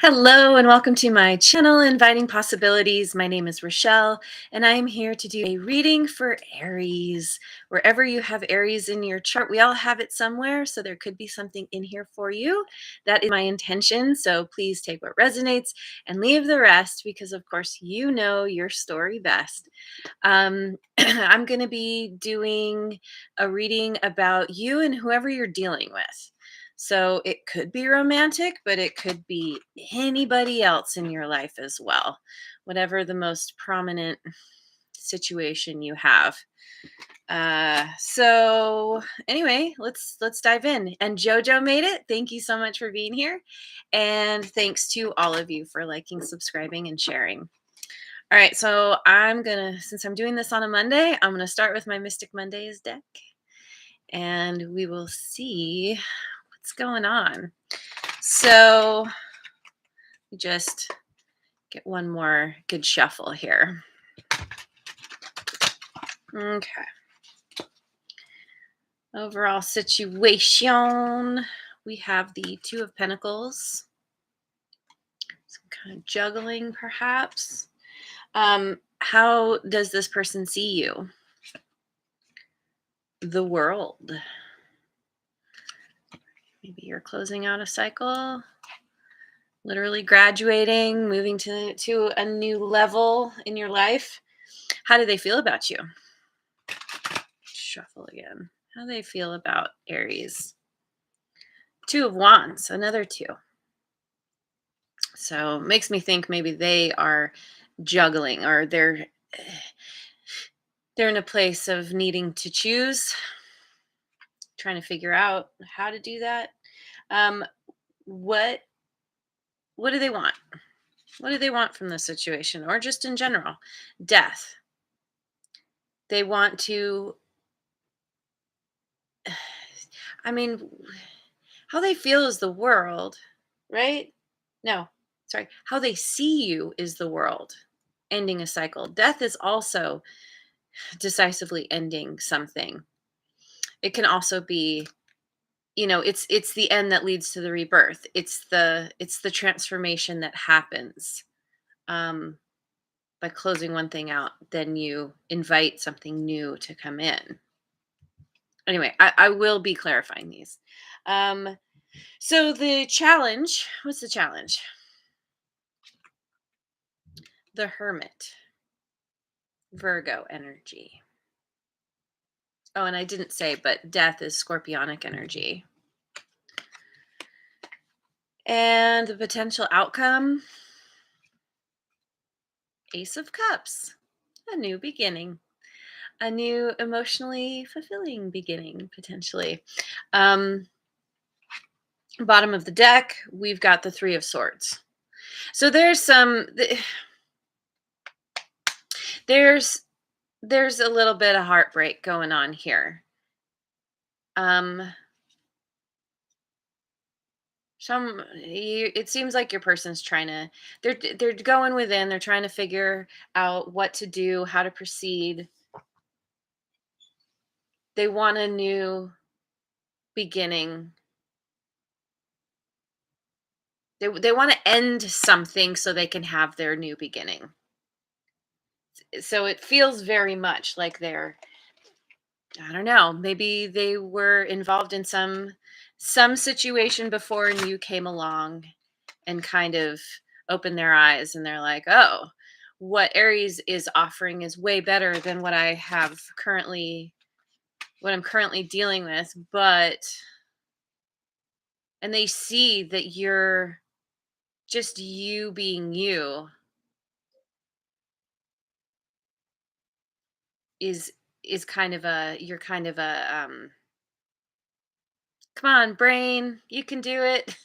Hello and welcome to my channel, Inviting Possibilities. My name is Rochelle, and I am here to do a reading for Aries. Wherever you have Aries in your chart, we all have it somewhere, so there could be something in here for you. That is my intention, so please take what resonates and leave the rest because, of course, you know your story best. I'm going to be doing a reading about you and whoever you're dealing with. So it could be romantic, but it could be anybody else in your life as well. Whatever the most prominent situation you have. So anyway, let's dive in. And Jojo made it. Thank you so much for being here. And thanks to all of you for liking, subscribing, and sharing. All right, so since I'm doing this on a Monday, I'm gonna start with my Mystic Mondays deck, and we will see what's going on. So just get one more good shuffle here. Okay. Overall situation, we have the Two of Pentacles. Some kind of juggling, perhaps. How does this person see you? The World. Maybe you're closing out a cycle, literally graduating, moving to a new level in your life. How do they feel about you? Shuffle again. How do they feel about Aries? Two of Wands, another two. So makes me think maybe they are juggling, or they're in a place of needing to choose, trying to figure out how to do that. What do they want? What do they want from this situation, or just in general? Death. They want to, I mean, how they feel is the world, right? No, sorry. How they see you is the world, ending a cycle. Death is also decisively ending something. It can also be, it's the end that leads to the rebirth. It's the transformation that happens. By closing one thing out, then you invite something new to come in. Anyway, I will be clarifying these. So the challenge, what's the challenge? The Hermit, Virgo energy. Oh, and I didn't say, but death is scorpionic energy. And the potential outcome, Ace of Cups, a new beginning, a new emotionally fulfilling beginning, potentially. Bottom of the deck, we've got the Three of Swords. So there's a little bit of heartbreak going on here. It seems like your person's trying to, they're going within, they're trying to figure out what to do, how to proceed. They want a new beginning. They want to end something so they can have their new beginning. So it feels very much like I don't know, maybe they were involved in some situation before and you came along and kind of opened their eyes, and they're like, "Oh, what Aries is offering is way better than what I'm currently dealing with." And they see that you're just you being you is kind of you're kind of come on, brain, you can do it.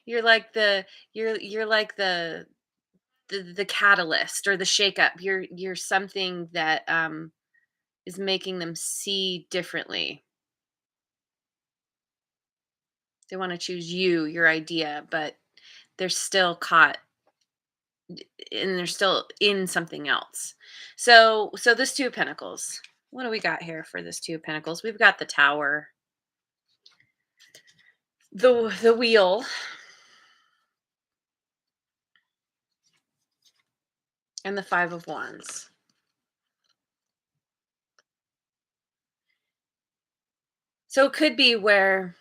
You're like you're like the catalyst or the shakeup. You're something that is making them see differently. They want to choose you, your idea, but they're still caught and they're still in something else. So this Two of Pentacles. What do we got here for this Two of Pentacles? We've got the Tower, the Wheel, and the Five of Wands. So it could be where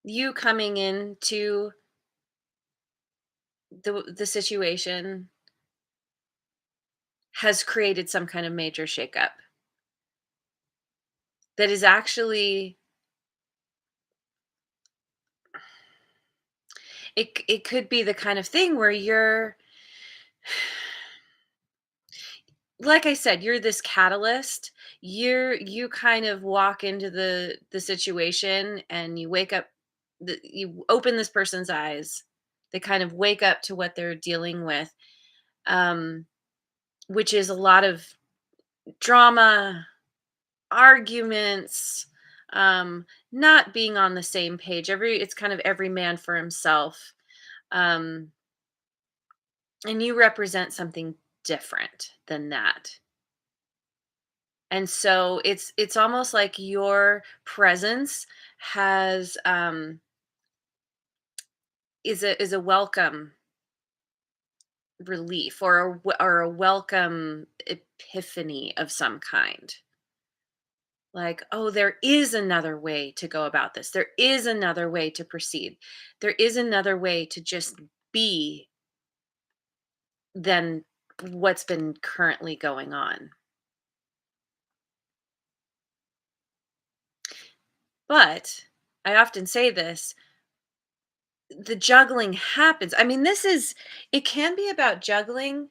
you coming into the situation has created some kind of major shakeup that is actually it could be the kind of thing where you're, like I said, you're this catalyst. You kind of walk into the situation and you wake up, you open this person's eyes. They kind of wake up to what they're dealing with, um, which is a lot of drama, arguments, not being on the same page. It's kind of every man for himself. Um, and you represent something different than that. And so it's almost like your presence has is a welcome relief, or or a welcome epiphany of some kind. Like, oh, there is another way to go about this. There is another way to proceed. There is another way to just be than what's been currently going on. But I often say this, the juggling happens. I mean, it can be about juggling.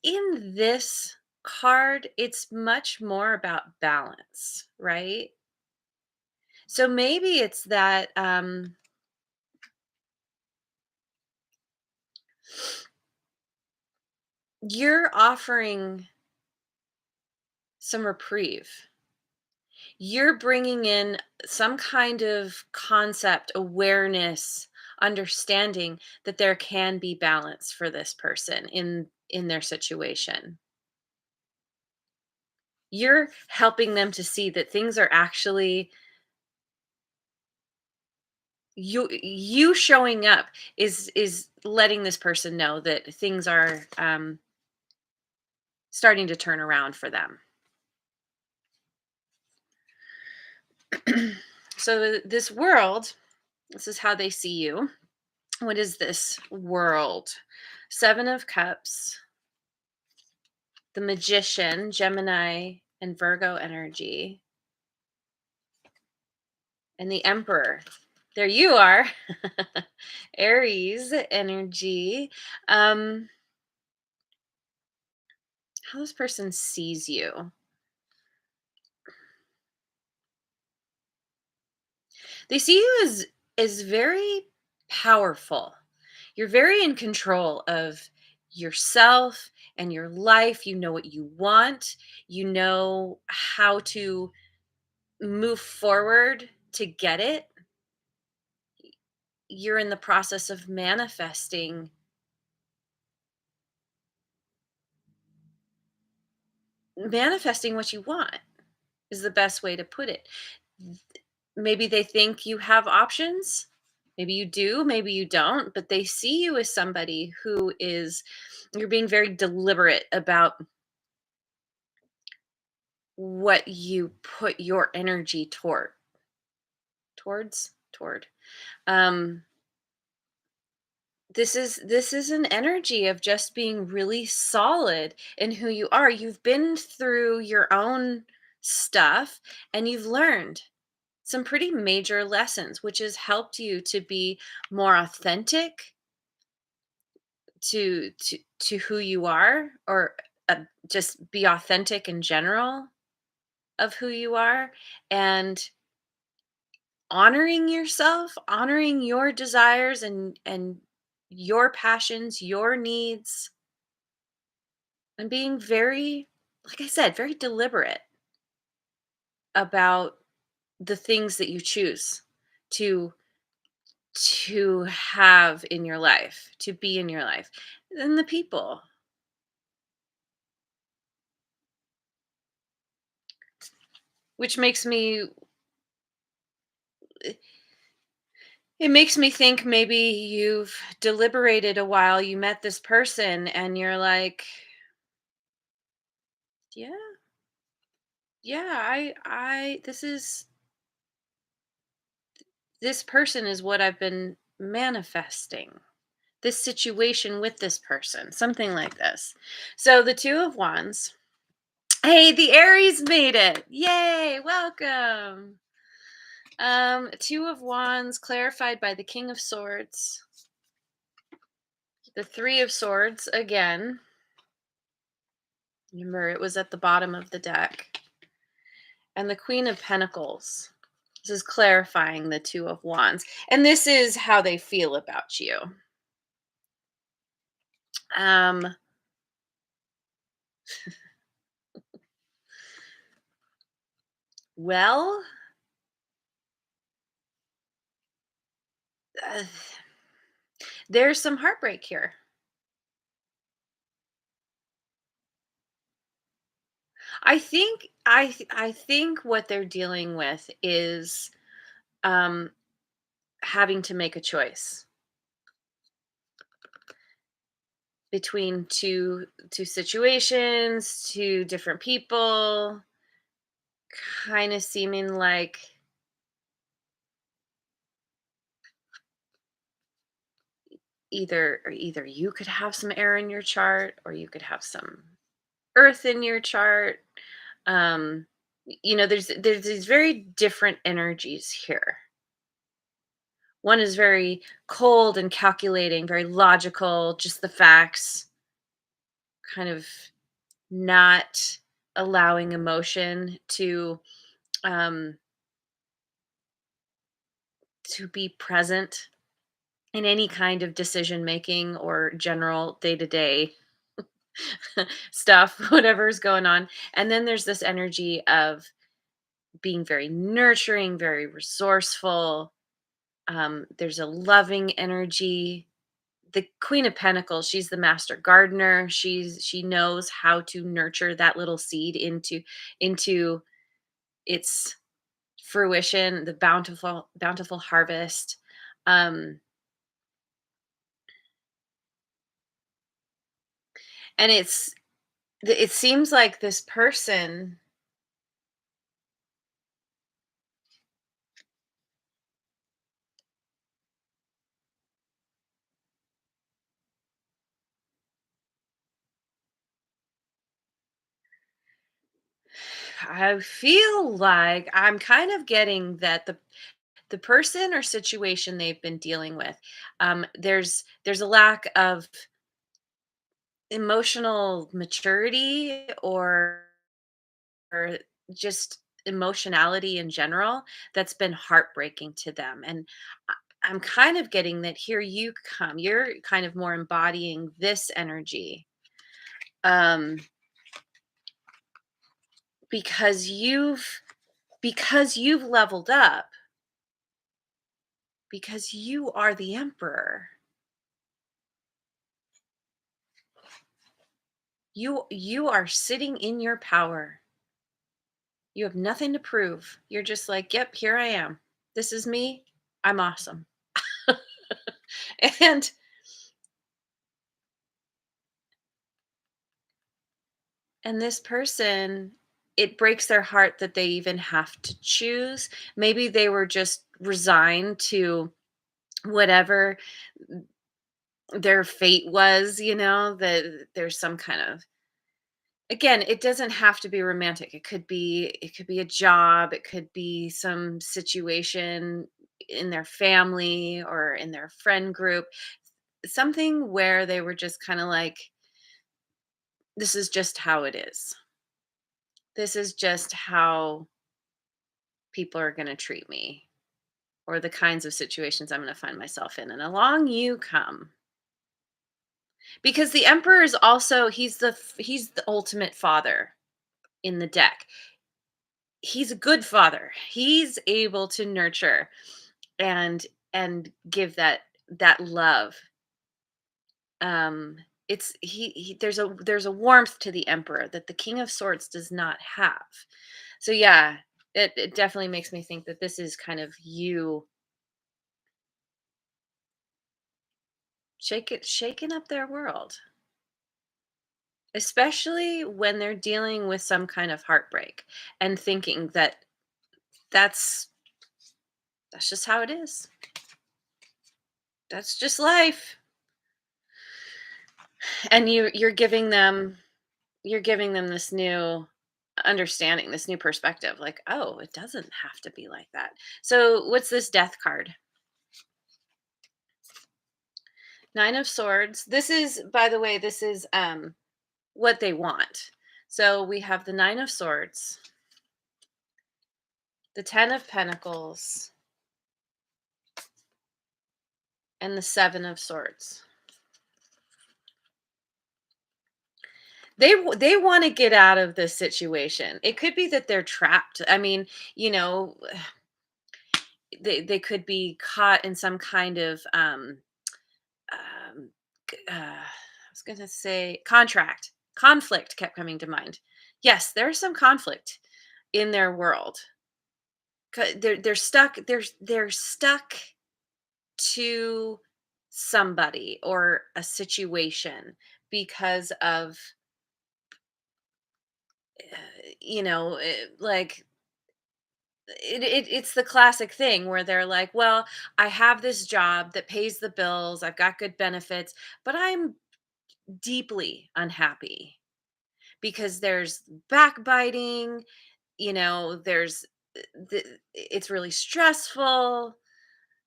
In this card, it's much more about balance, right? So maybe it's that you're offering some reprieve. You're bringing in some kind of concept, awareness, understanding that there can be balance for this person in their situation. You're helping them to see that things are actually, you showing up is letting this person know that things are starting to turn around for them. So this world, this is how they see you. What is this world? Seven of Cups, the Magician, Gemini and Virgo energy, and the Emperor. There you are. Aries energy. How this person sees you. They see you as very powerful. You're very in control of yourself and your life. You know what you want. You know how to move forward to get it. You're in the process of manifesting what you want, is the best way to put it. Maybe they think you have options. Maybe you do, maybe you don't, but they see you as somebody who is, you're being very deliberate about what you put your energy toward. Um this is an energy of just being really solid in who you are. You've been through your own stuff and you've learned some pretty major lessons, which has helped you to be more authentic to who you are, or just be authentic in general of who you are, and honoring yourself, honoring your desires and your passions, your needs, and being very, like I said, very deliberate about the things that you choose to have in your life, to be in your life, and the people, which makes me It makes me think maybe you've deliberated a while, you met this person and you're like, yeah, yeah, this person is what I've been manifesting. This situation with this person, something like this. So the 2 of Wands. Hey, the Aries made it. Yay, welcome. 2 of Wands clarified by the King of Swords. The 3 of Swords again. Remember, it was at the bottom of the deck. And the Queen of Pentacles. This is clarifying the 2 of Wands. And this is how they feel about you. Um, well, uh, there's some heartbreak here. I think what they're dealing with is um having to make a choice between two situations, two different people, kind of seeming like either you could have some air in your chart or you could have some earth in your chart. um there's these very different energies here. One is very cold and calculating, very logical, just the facts, kind of not allowing emotion um to be present in any kind of decision making or general day-to-day stuff, whatever's going on. And then there's this energy of being very nurturing, very resourceful. There's a loving energy. The Queen of Pentacles, she's the master gardener. She knows how to nurture that little seed into its fruition, the bountiful harvest. Um, and it seems like this person, I feel like I'm kind of getting that the person or situation they've been dealing with, there's a lack of emotional maturity or just emotionality in general that's been heartbreaking to them. And I'm kind of getting that here you come. You're kind of more embodying this energy. Um, because you've leveled up, because you are the emperor. You are sitting in your power. You have nothing to prove. You're just like, yep, here I am. This is me. I'm awesome. and and this person, it breaks their heart that they even have to choose. Maybe they were just resigned to whatever their fate was, that there's some kind of, again, it doesn't have to be romantic. It could be a job, it could be some situation in their family or in their friend group, something where they were just kind of like, this is just how it is. This is just how people are going to treat me, or the kinds of situations I'm going to find myself in. And along you come. Because the emperor is also, he's the ultimate father in the deck. He's a good father. He's able to nurture and give that love. um there's a warmth to the emperor that the King of Swords does not have. So yeah, it definitely makes me think that this is kind of you shaking up their world, especially when they're dealing with some kind of heartbreak and thinking that that's that's just how it is. That's just life. And you're giving them this new understanding, this new perspective, like, oh, it doesn't have to be like that. So what's this death card? Nine of Swords. This is, by the way, this is what they want. So we have the Nine of Swords, the Ten of Pentacles, and the Seven of Swords. They want to get out of this situation. It could be that they're trapped. I mean, you know, they could be caught in some kind of um I was going to say contract. Conflict kept coming to mind. Yes, there's some conflict in their world. They're stuck. They're stuck to somebody or a situation because of like it's the classic thing where they're like, well, I have this job that pays the bills, I've got good benefits, but I'm deeply unhappy because there's backbiting, there's it's really stressful.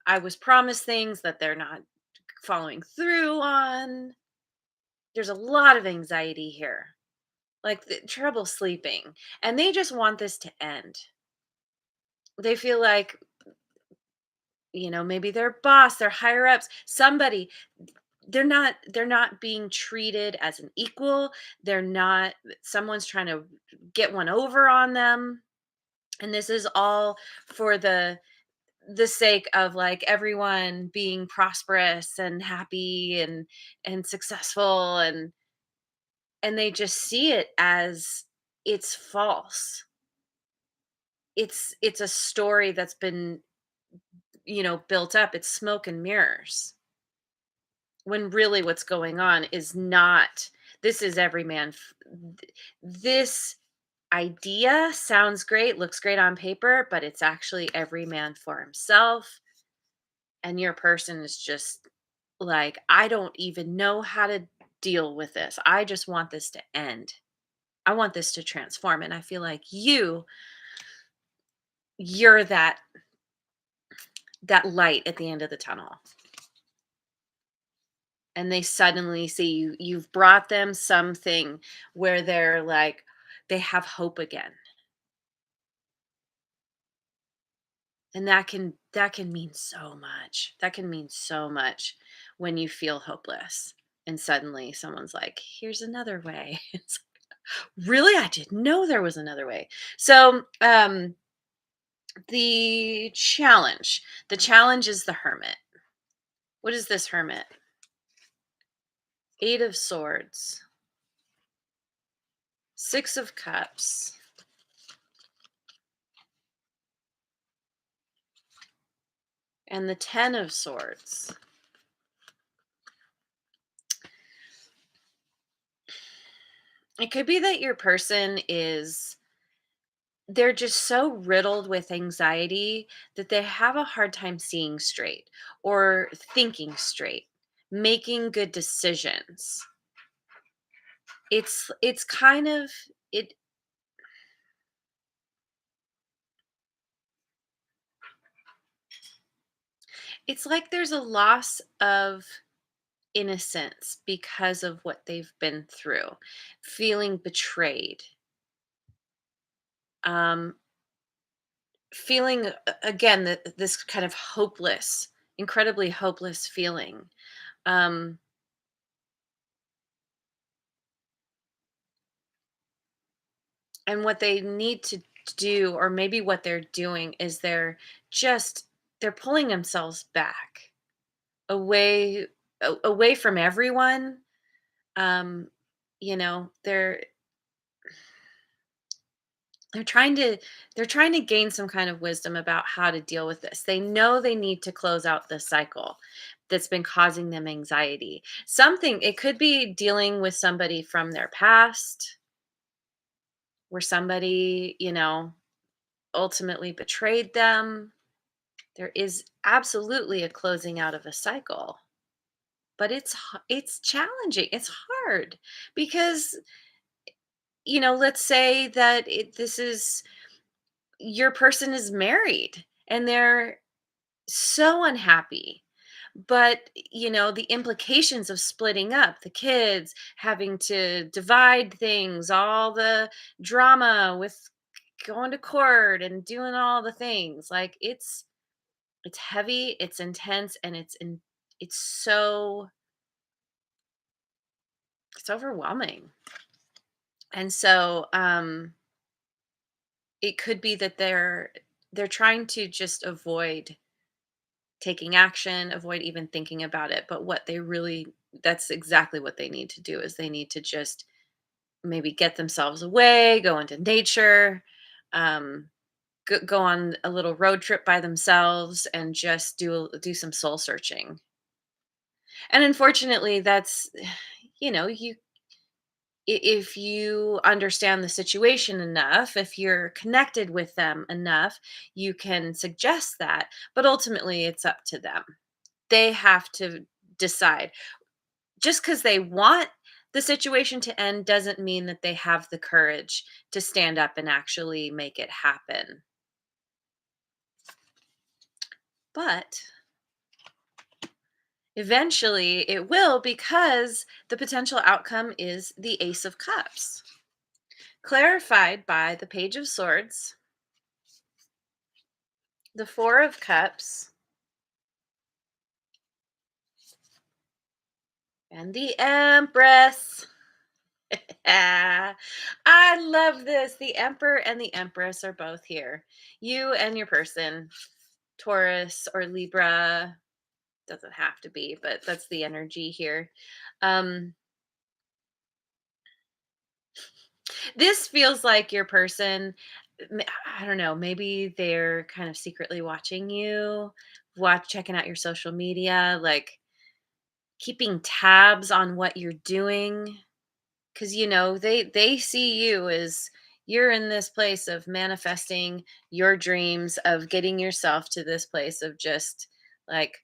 I was promised things that they're not following through on. There's a lot of anxiety here, like trouble sleeping, and they just want this to end. They feel like, maybe their boss, their higher ups, somebody, they're not being treated as an equal. They're not Someone's trying to get one over on them. And this is all for the sake of like everyone being prosperous and happy and successful, and they just see it as it's false. It's a story that's been, built up. It's smoke and mirrors, when really what's going on is not. This is every man this idea sounds great, looks great on paper, but it's actually every man for himself. And your person is just like, I don't even know how to deal with this. I just want this to end. I want this to transform. And I feel like you're that light at the end of the tunnel. And they suddenly see you've brought them something where they're like, they have hope again. And that can mean so much. That can mean so much when you feel hopeless and suddenly someone's like, here's another way. It's really, I didn't know there was another way. So the challenge is the Hermit. What is this Hermit? Eight of Swords, Six of Cups, and the Ten of Swords. It could be that your person is they're just so riddled with anxiety that they have a hard time seeing straight or thinking straight, making good decisions. It's kind of it it's like there's a loss of innocence because of what they've been through, feeling betrayed, um, feeling again that this kind of hopeless, incredibly hopeless feeling. Um, and what they need to do, or maybe what they're doing, is just they're pulling themselves back, away away from everyone. um they're They're trying to they're trying to gain some kind of wisdom about how to deal with this. They know they need to close out this cycle that's been causing them anxiety. Something it could be dealing with somebody from their past where somebody, ultimately betrayed them. There is absolutely a closing out of a cycle, but it's challenging. It's hard because, let's say that this is your person is married and they're so unhappy. But, the implications of splitting up the kids, having to divide things, all the drama with going to court and doing all the things, like it's heavy, it's intense, and it's so it's overwhelming. And so it could be that they're trying to just avoid taking action, avoid even thinking about it. But what they really that's exactly what they need to do is they need to just maybe get themselves away, go into nature, um, go on a little road trip by themselves, and just do some soul searching. And unfortunately, that's you if you understand the situation enough, if you're connected with them enough, you can suggest that. But ultimately, it's up to them. They have to decide. Just because they want the situation to end doesn't mean that they have the courage to stand up and actually make it happen. But eventually it will, because the potential outcome is the Ace of Cups, clarified by the Page of Swords, the Four of Cups, and the Empress. Ah, I love this. The Emperor and the Empress are both here. You and your person, Taurus or Libra, doesn't have to be, but that's the energy here. Um, this feels like your person. I don't know. Maybe they're kind of secretly watching you, checking out your social media, like keeping tabs on what you're doing, because they see you as you're in this place of manifesting your dreams, of getting yourself to this place of just like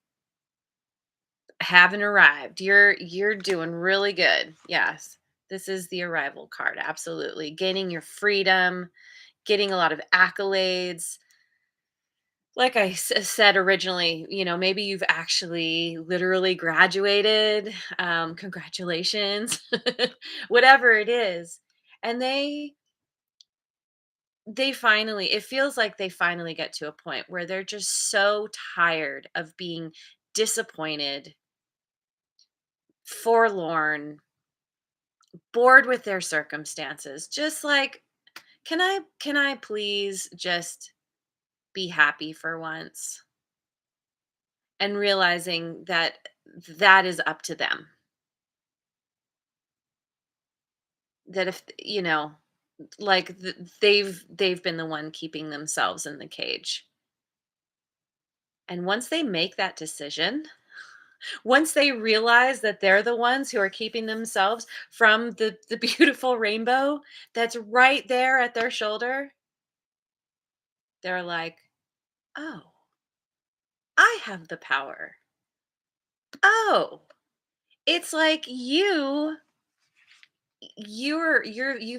haven't arrived. You're doing really good. Yes. This is the arrival card. Absolutely. Gaining your freedom, getting a lot of accolades. Like said originally, maybe you've actually literally graduated. Congratulations. Whatever it is. And they finally, it feels like they finally get to a point where they're just so tired of being disappointed, forlorn, bored with their circumstances. Just like, can I please just be happy for once? And realizing that that is up to them. That if like they've been the one keeping themselves in the cage. And once they make that decision, once they realize that they're the ones who are keeping themselves from the beautiful rainbow that's right there at their shoulder, they're like, "Oh, I have the power. Oh, it's like you've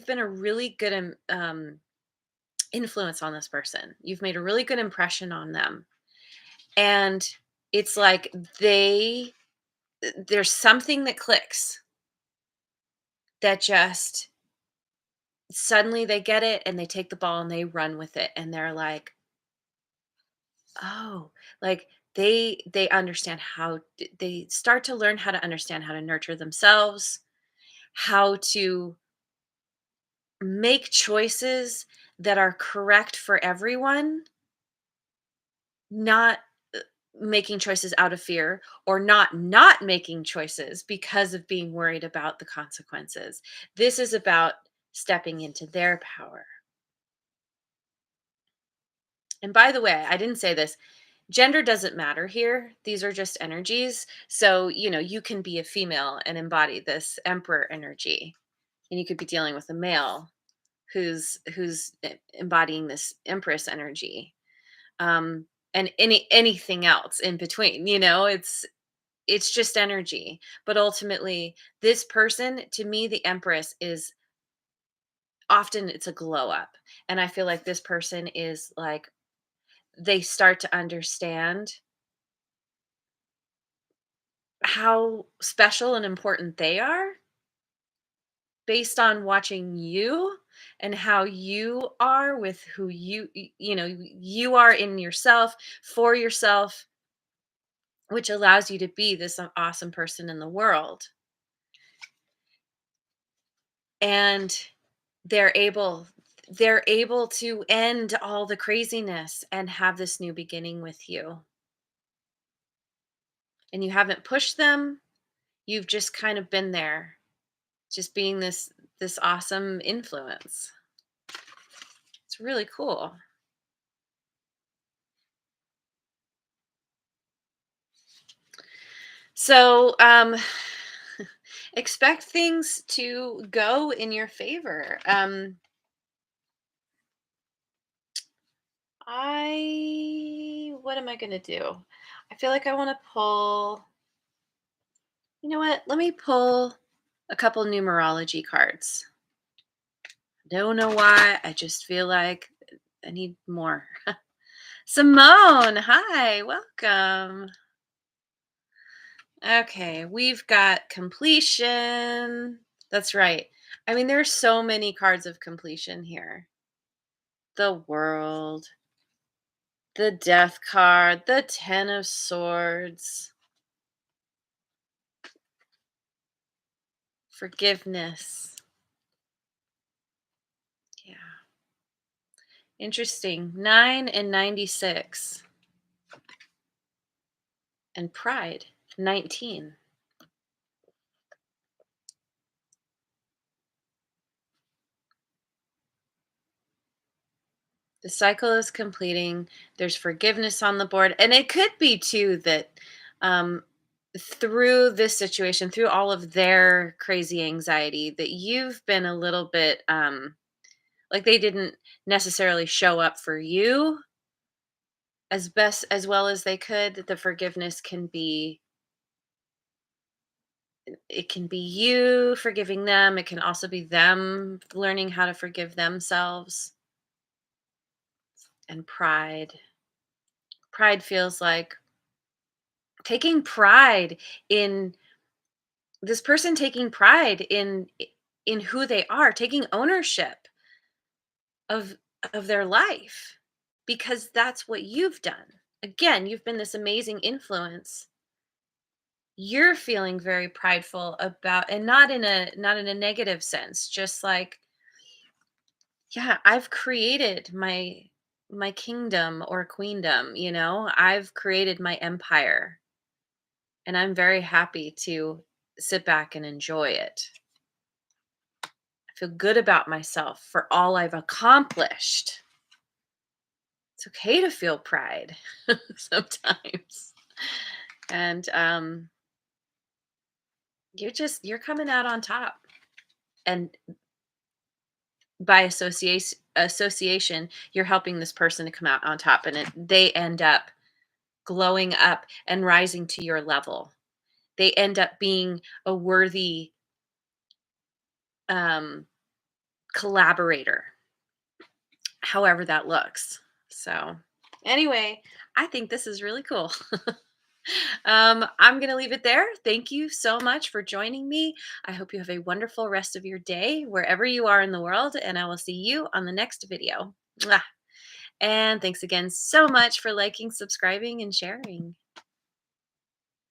been a really good influence on this person. You've made a really good impression on them." And it's like there's something that clicks, that just suddenly they get it and they take the ball and they run with it, and they're like, "Oh," like they understand they start to learn how to understand how to nurture themselves, how to make choices that are correct for everyone, not making choices out of fear, or not making choices because of being worried about the consequences. This is about stepping into their power. And by the way, I didn't say this. Gender doesn't matter here. These are just energies. So, you can be a female and embody this emperor energy, and you could be dealing with a male who's embodying this empress energy. Um and anything else in between, it's just energy. But ultimately, this person, to me, the empress is often it's a glow up. And I feel like this person is like they start to understand how special and important they are based on watching you and how you are with who you are in yourself, for yourself, which allows you to be this awesome person in the world. And they're able they're able to end all the craziness and have this new beginning with you. And you haven't pushed them, you've just kind of been there, just being this awesome influence. It's really cool. So, expect things to go in your favor. What am I going to do? I feel like I want to pull, you know what? Let me pull a couple numerology cards. Don't know why. I just feel like I need more. Simone, hi, welcome. Okay, we've got completion. That's right. I mean, there's so many cards of completion here. The world, the death card, the 10 of swords, forgiveness. Yeah. Interesting. 9 and 96. And pride, 19. The cycle is completing. There's forgiveness on the board. And it could be too that um, through this situation, through all of their crazy anxiety, that you've been a little bit like they didn't necessarily show up for you as well as they could. That the forgiveness can be, it can be you forgiving them. It can also be them learning how to forgive themselves. And pride feels like taking pride in this person, taking pride in who they are, taking ownership of their life, because that's what you've done. Again, you've been this amazing influence. You're feeling very prideful about, and not in a negative sense, just like, yeah, I've created my kingdom or queendom, I've created my empire, and I'm very happy to sit back and enjoy it. I feel good about myself for all I've accomplished. It's okay to feel pride sometimes. And you're coming out on top. And by association, you're helping this person to come out on top, and they end up glowing up and rising to your level. They end up being a worthy um collaborator, however that looks. So, anyway, I think this is really cool. I'm going to leave it there. Thank you so much for joining me. I hope you have a wonderful rest of your day, wherever you are in the world, and I will see you on the next video. Mwah. And thanks again so much for liking, subscribing, and sharing.